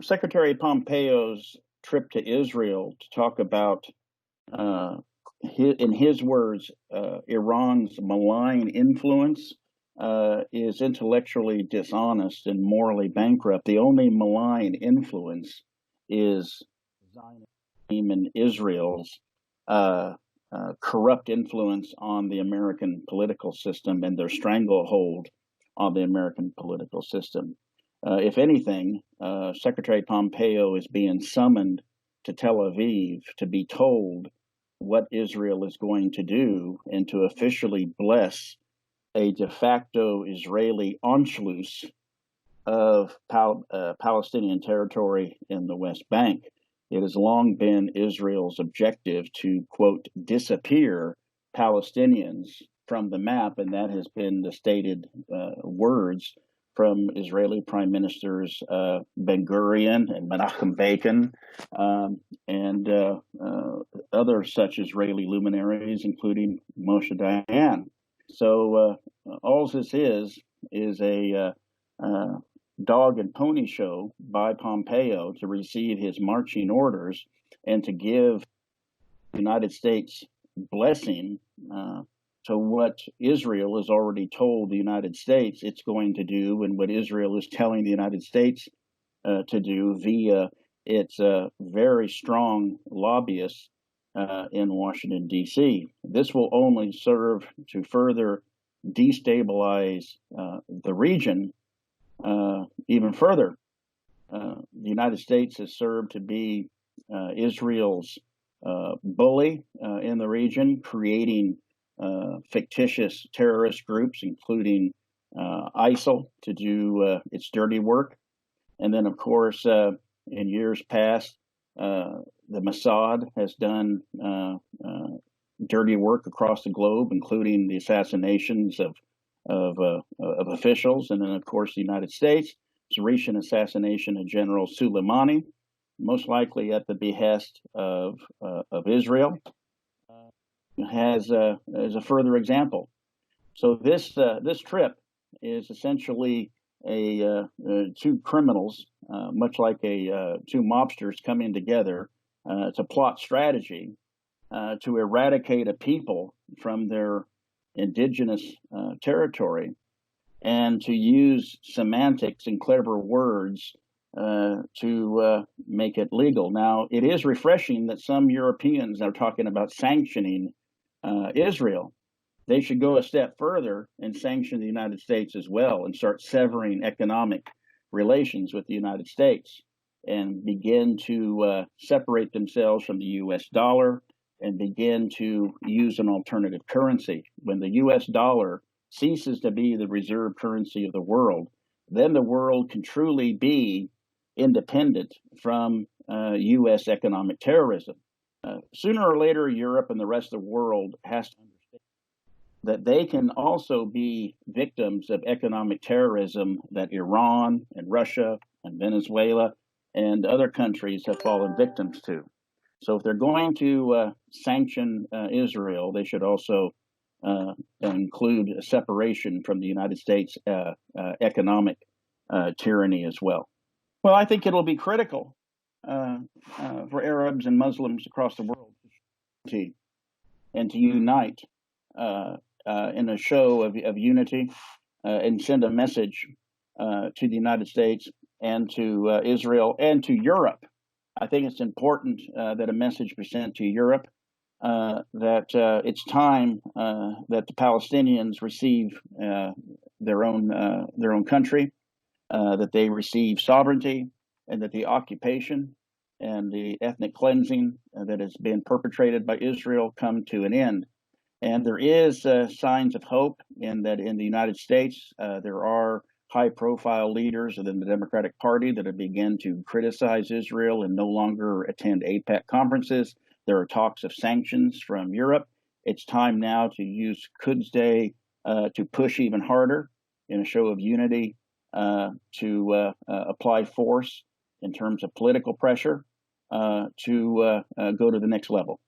Secretary Pompeo's trip to Israel to talk about, in his words, Iran's malign influence is intellectually dishonest and morally bankrupt. The only malign influence is Zionism and Israel's corrupt influence on the American political system and their stranglehold on the American political system. If anything, Secretary Pompeo is being summoned to Tel Aviv to be told what Israel is going to do and to officially bless a de facto Israeli Anschluss of Palestinian territory in the West Bank. It has long been Israel's objective to, quote, disappear Palestinians from the map, and that has been the stated words from Israeli Prime Ministers Ben Gurion and Menachem Begin and other such Israeli luminaries, including Moshe Dayan. So all this is a dog and pony show by Pompeo to receive his marching orders and to give the United States blessing to what Israel has already told the United States it's going to do, and what Israel is telling the United States to do via its very strong lobbyists in Washington, D.C. This will only serve to further destabilize the region even further. The United States has served to be Israel's bully in the region, creating fictitious terrorist groups, including ISIL, to do its dirty work. And then, of course, in years past, the Mossad has done dirty work across the globe, including the assassinations of officials. And then, of course, the United States' recent assassination of General Soleimani, most likely at the behest of Israel, as a further example. So this trip is essentially two criminals, much like two mobsters coming together to plot strategy to eradicate a people from their indigenous territory, and to use semantics and clever words to make it legal. Now, it is refreshing that some Europeans are talking about sanctioning Israel. They should go a step further and sanction the United States as well, and start severing economic relations with the United States, and begin to separate themselves from the U.S. dollar and begin to use an alternative currency. When the U.S. dollar ceases to be the reserve currency of the world, then the world can truly be independent from U.S. economic terrorism. Sooner or later, Europe and the rest of the world has to understand that they can also be victims of economic terrorism that Iran and Russia and Venezuela and other countries have fallen victims to. So if they're going to sanction Israel, they should also include a separation from the United States economic tyranny as well. Well, I think it'll be critical for Arabs and Muslims across the world to unite in a show of unity and send a message to the United States and to Israel and to Europe. I think it's important that a message be sent to Europe that it's time that the Palestinians receive their own country, that they receive sovereignty, and that the occupation and the ethnic cleansing that has been perpetrated by Israel come to an end. And there is signs of hope in that in the United States there are high-profile leaders within the Democratic Party that have begun to criticize Israel and no longer attend AIPAC conferences. There are talks of sanctions from Europe. It's time now to use Quds Day to push even harder in a show of unity to apply force in terms of political pressure to go to the next level.